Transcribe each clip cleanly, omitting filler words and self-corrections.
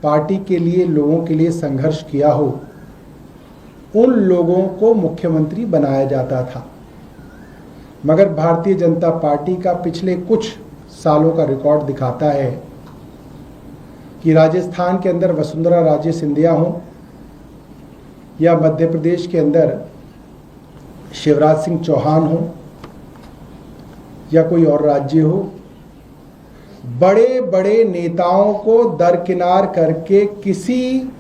Party के लिए, लोगों के लिए संघर्ष किया हो, उन लोगों को मुख्यमंत्री बनाया जाता था। मगर भारतीय जनता पार्टी का पिछले कुछ सालों का रिकॉर्ड दिखाता है कि राजस्थान के अंदर वसुंधरा राजे सिंधिया हों या मध्य प्रदेश के अंदर शिवराज सिंह चौहान हों या कोई और राज्य हो, बड़े बड़े नेताओं को दरकिनार करके किसी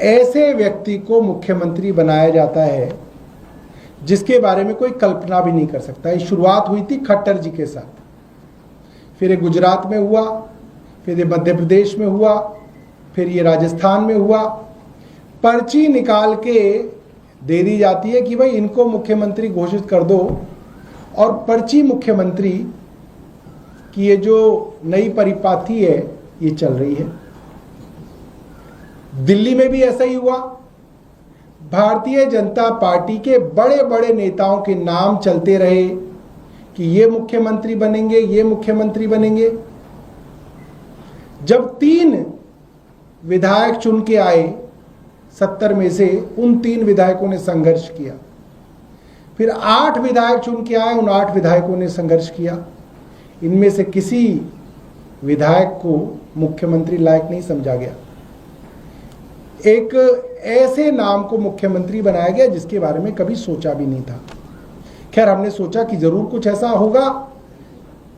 ऐसे व्यक्ति को मुख्यमंत्री बनाया जाता है जिसके बारे में कोई कल्पना भी नहीं कर सकता। ये शुरुआत हुई थी खट्टर जी के साथ, फिर ये गुजरात में हुआ, फिर ये मध्य प्रदेश में हुआ, फिर ये राजस्थान में हुआ। पर्ची निकाल के दे दी जाती है कि भाई इनको मुख्यमंत्री घोषित कर दो, और पर्ची मुख्यमंत्री की ये जो नई परिपाटी है ये चल रही है। दिल्ली में भी ऐसा ही हुआ। भारतीय जनता पार्टी के बड़े बड़े नेताओं के नाम चलते रहे कि ये मुख्यमंत्री बनेंगे, ये मुख्यमंत्री बनेंगे। जब 3 विधायक चुन के आए 70 में से, उन 3 विधायकों ने संघर्ष किया। फिर 8 विधायक चुन के आए, उन 8 विधायकों ने संघर्ष किया। इनमें से किसी विधायक को मुख्यमंत्री लायक नहीं समझा गया। एक ऐसे नाम को मुख्यमंत्री बनाया गया जिसके बारे में कभी सोचा भी नहीं था। खैर, हमने सोचा कि जरूर कुछ ऐसा होगा,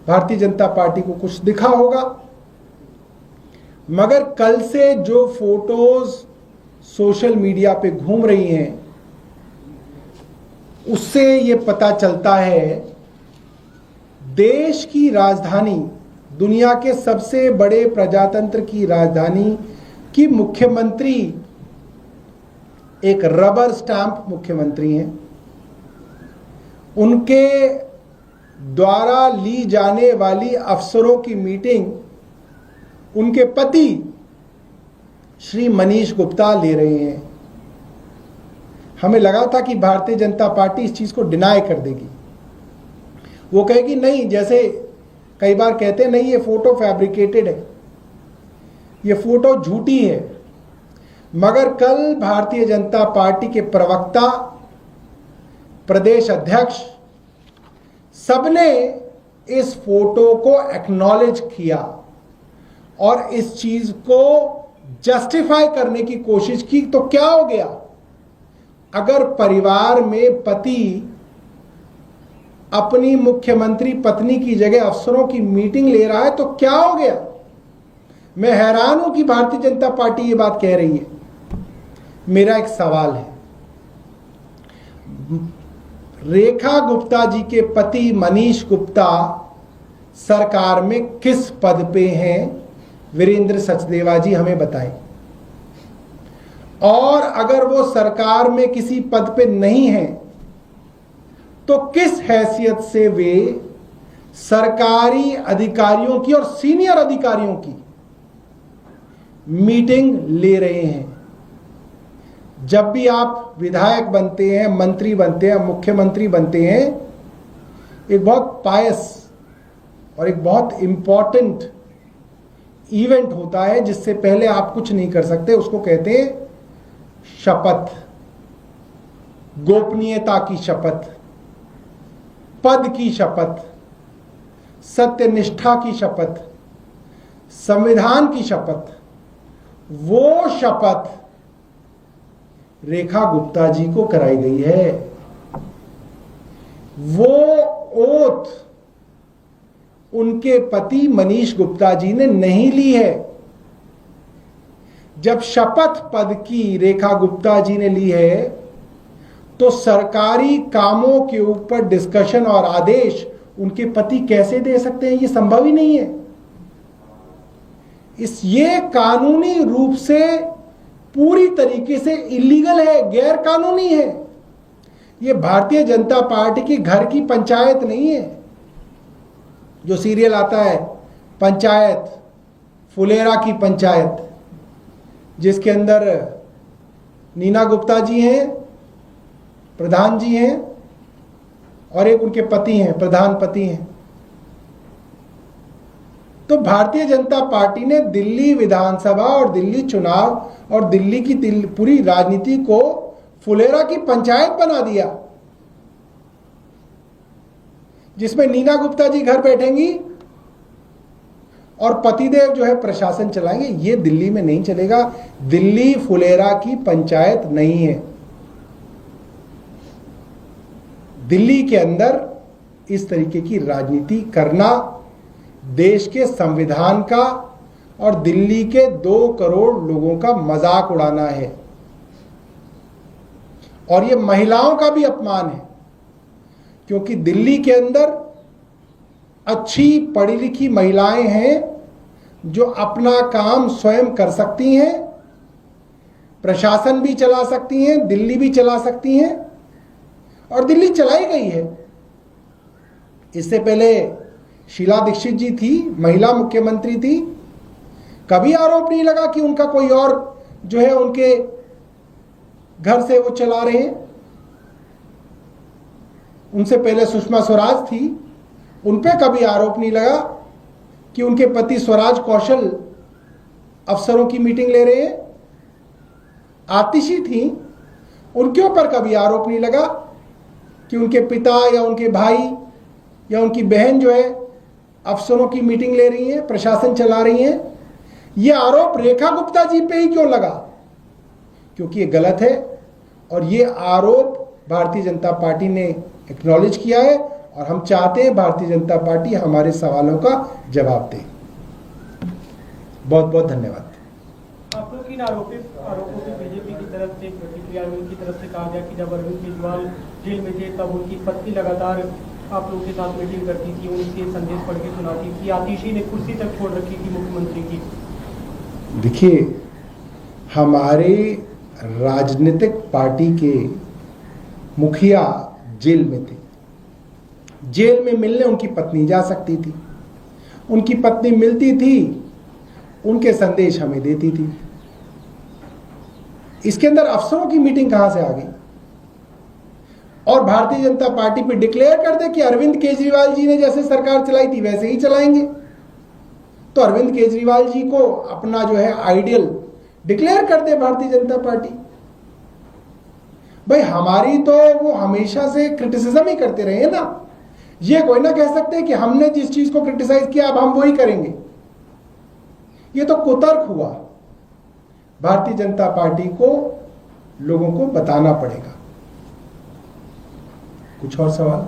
भारतीय जनता पार्टी को कुछ दिखा होगा। मगर कल से जो फोटोज सोशल मीडिया पे घूम रही हैं, उससे ये पता चलता है देश की राजधानी, दुनिया के सबसे बड़े प्रजातंत्र की राजधानी की मुख्यमंत्री एक रबर स्टैंप मुख्यमंत्री हैं। उनके द्वारा ली जाने वाली अफसरों की मीटिंग उनके पति श्री मनीष गुप्ता ले रहे हैं। हमें लगा था कि भारतीय जनता पार्टी इस चीज को डिनाई कर देगी। वो कहेगी नहीं, जैसे कई बार कहते हैं नहीं ये फोटो फैब्रिकेटेड है, ये फोटो झूठी है। मगर कल भारतीय जनता पार्टी के प्रवक्ता, प्रदेश अध्यक्ष, सबने इस फोटो को एक्नॉलेज किया और इस चीज को जस्टिफाई करने की कोशिश की। तो क्या हो गया? अगर परिवार में पति अपनी मुख्यमंत्री पत्नी की जगह अफसरों की मीटिंग ले रहा है तो क्या हो गया? मैं हैरान हूं कि भारतीय जनता पार्टी ये बात कह रही है। मेरा एक सवाल है, रेखा गुप्ता जी के पति मनीष गुप्ता सरकार में किस पद पे हैं? वीरेंद्र सचदेवा जी हमें बताएं। और अगर वो सरकार में किसी पद पे नहीं है तो किस हैसियत से वे सरकारी अधिकारियों की और सीनियर अधिकारियों की मीटिंग ले रहे हैं? जब भी आप विधायक बनते हैं, मंत्री बनते हैं, मुख्यमंत्री बनते हैं, एक बहुत पायस और एक बहुत इंपॉर्टेंट इवेंट होता है जिससे पहले आप कुछ नहीं कर सकते। उसको कहते हैं शपथ, गोपनीयता की शपथ, पद की शपथ, सत्यनिष्ठा की शपथ, संविधान की शपथ। वो शपथ रेखा गुप्ता जी को कराई गई है। वो ओथ उनके पति मनीष गुप्ता जी ने नहीं ली है। जब शपथ पद की रेखा गुप्ता जी ने ली है तो सरकारी कामों के ऊपर डिस्कशन और आदेश उनके पति कैसे दे सकते हैं? ये संभव ही नहीं है। ये कानूनी रूप से पूरी तरीके से इलीगल है, गैर कानूनी है। ये भारतीय जनता पार्टी की घर की पंचायत नहीं है। जो सीरियल आता है पंचायत, फुलेरा की पंचायत, जिसके अंदर नीना गुप्ता जी हैं, प्रधान जी हैं, और एक उनके पति हैं, प्रधान पति हैं। तो भारतीय जनता पार्टी ने दिल्ली विधानसभा और दिल्ली चुनाव और दिल्ली की पूरी राजनीति को फुलेरा की पंचायत बना दिया, जिसमें नीना गुप्ता जी घर बैठेंगी और पतिदेव जो है प्रशासन चलाएंगे। ये दिल्ली में नहीं चलेगा। दिल्ली फुलेरा की पंचायत नहीं है। दिल्ली के अंदर इस तरीके की राजनीति करना देश के संविधान का और दिल्ली के 2 करोड़ लोगों का मजाक उड़ाना है, और ये महिलाओं का भी अपमान है, क्योंकि दिल्ली के अंदर अच्छी पढ़ी लिखी महिलाएं हैं जो अपना काम स्वयं कर सकती हैं, प्रशासन भी चला सकती हैं, दिल्ली भी चला सकती हैं, और दिल्ली चलाई गई है। इससे पहले शीला दीक्षित जी थी, महिला मुख्यमंत्री थी, कभी आरोप नहीं लगा कि उनका कोई और जो है उनके घर से वो चला रहे हैं। उनसे पहले सुषमा स्वराज थी, उन पे कभी आरोप नहीं लगा कि उनके पति स्वराज कौशल अफसरों की मीटिंग ले रहे हैं। आतिशी थी, उनके ऊपर कभी आरोप नहीं लगा कि उनके पिता या उनके भाई या उनकी बहन जो है अफसरों की मीटिंग ले रही है, प्रशासन चला रही है। ये आरोप रेखा गुप्ता जी पे ही क्यों लगा? क्योंकि ये गलत है, और ये आरोप भारतीय जनता पार्टी ने एक्नॉलेज किया है, और हम चाहते हैं भारतीय जनता पार्टी हमारे सवालों का जवाब दे। बहुत बहुत धन्यवाद। आप लोग इन आरोपों पे बीजेपी की तरफ से प्रतिक्रिया की तरफ से कहा गया कि जब अरविंद केजरीवाल जेल में थे तब उनकी पत्नी लगातार आप लोगों के साथ मीटिंग करती थी, उनके संदेश पढ़ के सुनाती थी, आतिशी ने कुर्सी तक छोड़ रखी थी मुख्यमंत्री की। देखिए, हमारे राजनीतिक पार्टी के मुखिया जेल में थे। जेल में मिलने उनकी पत्नी जा सकती थी, उनकी पत्नी मिलती थी, उनके संदेश हमें देती थी। इसके अंदर अफसरों की मीटिंग कहां से आ गई? और भारतीय जनता पार्टी पे डिक्लेयर कर दे कि अरविंद केजरीवाल जी ने जैसे सरकार चलाई थी वैसे ही चलाएंगे, तो अरविंद केजरीवाल जी को अपना जो है आइडियल डिक्लेयर कर दे भारतीय जनता पार्टी। भाई, हमारी तो वो हमेशा से क्रिटिसिज्म ही करते रहे हैं ना। ये कोई ना कह सकते कि हमने जिस चीज को क्रिटिसाइज किया अब हम वही करेंगे। ये तो कुतर्क हुआ। भारतीय जनता पार्टी को लोगों को बताना पड़ेगा। कुछ और सवाल?